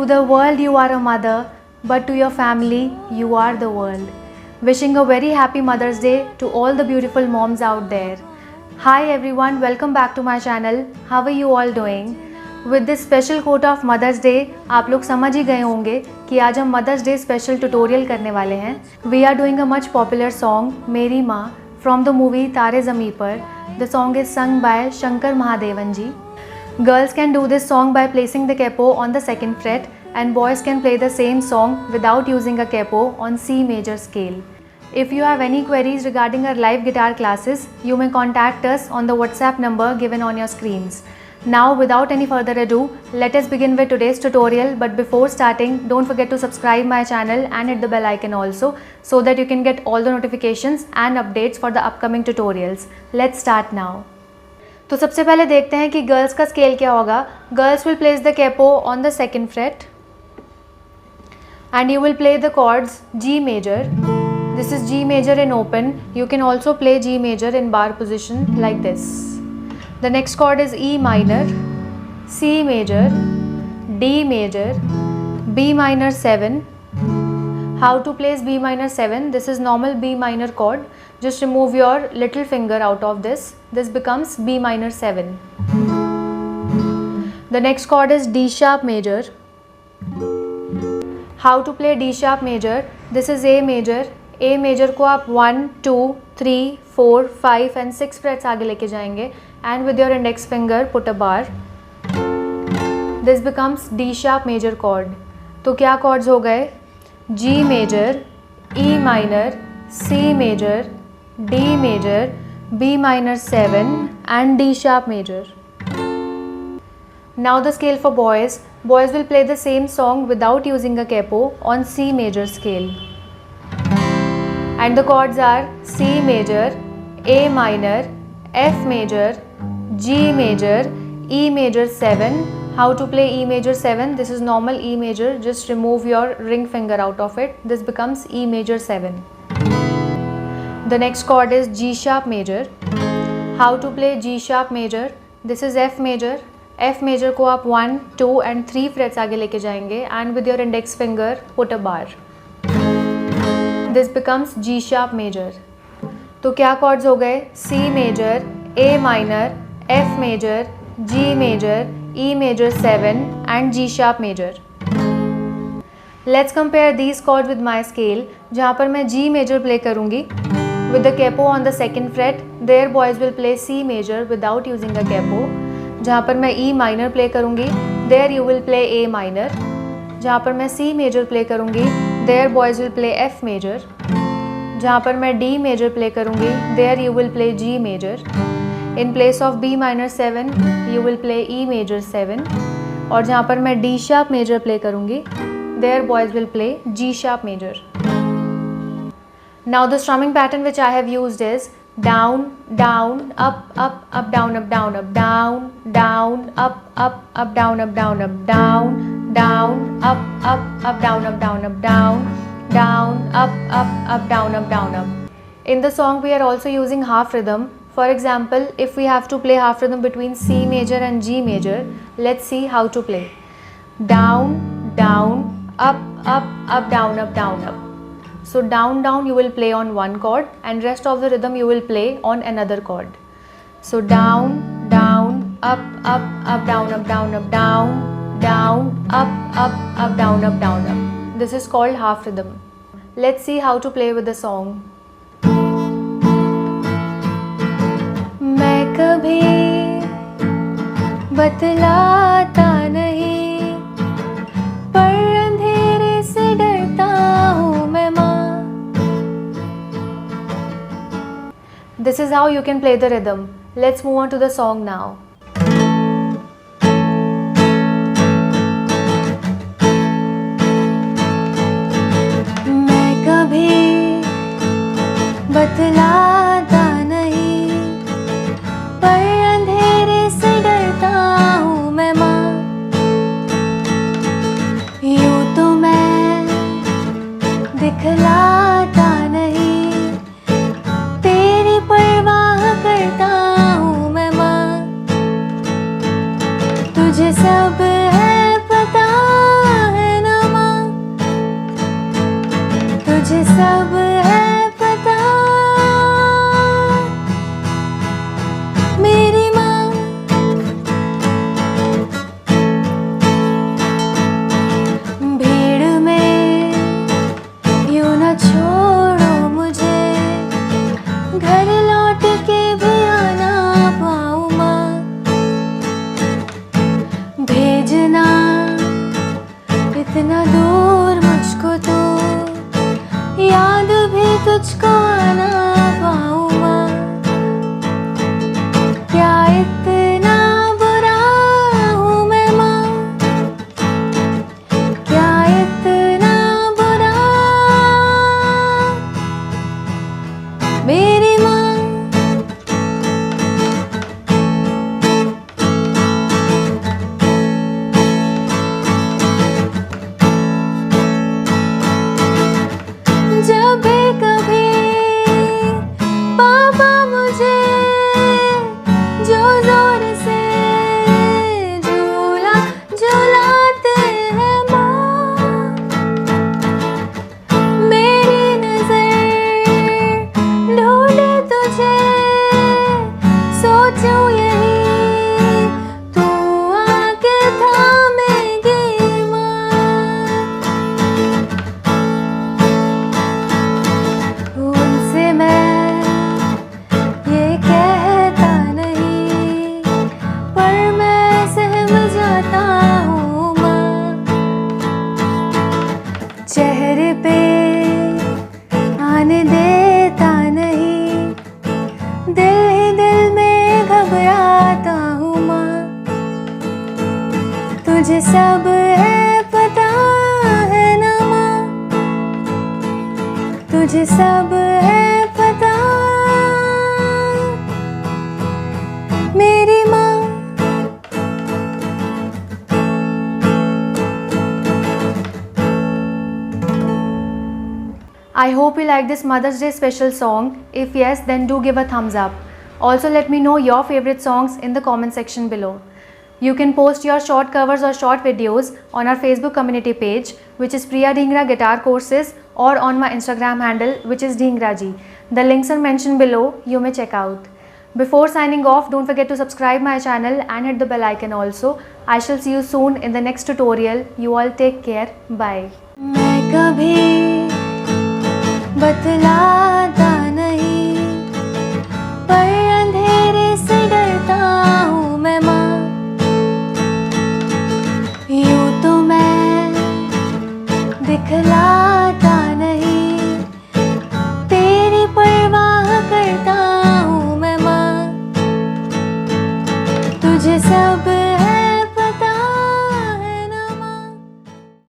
the world you are a mother, but to your family you are the world. Wishing a very happy Mother's Day to all the beautiful moms out there. Hi everyone, welcome back to my channel. How are you all doing? With this special quote of Mother's Day, आप लोग समझ ही गए होंगे कि आज हम Mother's Day special tutorial करने वाले हैं. We are doing a much popular song, मेरी माँ, from the movie तारे ज़मीं पर. The song is sung by Shankar Mahadevan ji. Girls can do this song by placing the capo on the second fret, and boys can play the same song without using a capo on C major scale. If you have any queries regarding our live guitar classes, you may contact us on the WhatsApp number given on your screens. Now, without any further ado, let us begin with today's tutorial. But before starting, don't forget to subscribe my channel and hit the bell icon also, so that you can get all the notifications and updates for the upcoming tutorials. Let's start now. तो सबसे पहले देखते हैं कि girls का scale क्या होगा. Girls will place the capo on the second fret and you will play the chords G major. This is G major in open. You can also play G major in bar position like this. The next chord is E minor, C major, D major, B minor 7. How to place B minor 7? This is normal B minor chord. Just remove your little finger out of this. This becomes B minor 7. The next chord is D sharp major. How to play D sharp major? This is A major. A major को आप 1, 2, 3, 4, 5 and 6 frets आगे लेके जाएंगे. And with your index finger put a bar. This becomes D sharp major chord. तो क्या chords हो गए? G major, E minor, C major, D major, B minor 7 and D sharp major. Now the scale for boys. Boys will play the same song without using a capo on C major scale. And the chords are C major, A minor, F major, G major, E major 7. How to play E major 7? This is normal E major. Just remove your ring finger out of it. This becomes E major 7. The next chord is G sharp major. How to play G sharp major? This is F major. F major को आप 1, 2 and 3 frets आगे लेके जाएंगे and with your index finger put a bar. This becomes G sharp major. तो क्या chords हो गए? C major, A minor, F major, G major, E major 7 and G sharp major. Let's compare these chords with my scale. जहाँ पर मैं G major play करूँगी with the capo on the second fret. There boys will play C major without using a capo. जहाँ पर मैं E minor play करूँगी, there you will play A minor. जहाँ पर मैं C major play करूँगी, there boys will play F major. जहाँ पर मैं D major play करूँगी, there you will play G major. In place of B minor 7, you will play E major 7. और जहाँ पर मैं D sharp major play करूँगी, there boys will play G sharp major. Now the strumming pattern which I have used is down, down, up, up, up, down, up, down, up, down, down, up, up, up, down, up, down, up, down, down, up, up, up, down, up, down, up, down, down, up, up, up, down, up, down, up. In the song we are also using half rhythm. For example, if we have to play half rhythm between C major and G major, let's see how to play. Down, down, up, up, up, down, up, down, up. So down, down you will play on one chord and rest of the rhythm you will play on another chord. So down, down, up, up, up, down, up, down, up, down, down, up, up, up, down, up, down, up. This is called half rhythm. Let's see how to play with the song. मैं कभी बतलाता नहीं, पर अंधेरे से डरता हूँ मैं माँ. This is how you can play the rhythm. Let's move on to the song now. मैं कभी बतलाता नहीं, पर अंधेरे से डरता हूँ मैं माँ. यूँ तो मैं दिखलाता नहीं, तेरी परवाह करता हूँ मैं माँ. तुझे सब है पता है तुझे सब है पता है ना माँ, तुझे सब है पता मेरी माँ। I hope you like this Mother's Day special song. If yes, then do give a thumbs up. Also let me know your favorite songs in the comment section below. You can post your short covers or short videos on our Facebook community page, which is Priya Dhingra Guitar Courses, or on my Instagram handle, which is dhingraji. The links are mentioned below, you may check out. Before signing off, don't forget to subscribe my channel and hit the bell icon also. I shall see you soon in the next tutorial. You all take care. Bye. मैं कभी बतलाता नहीं, पर अंधेरे से डरता हूँ मैं माँ। यूँ तो मैं दिखलाता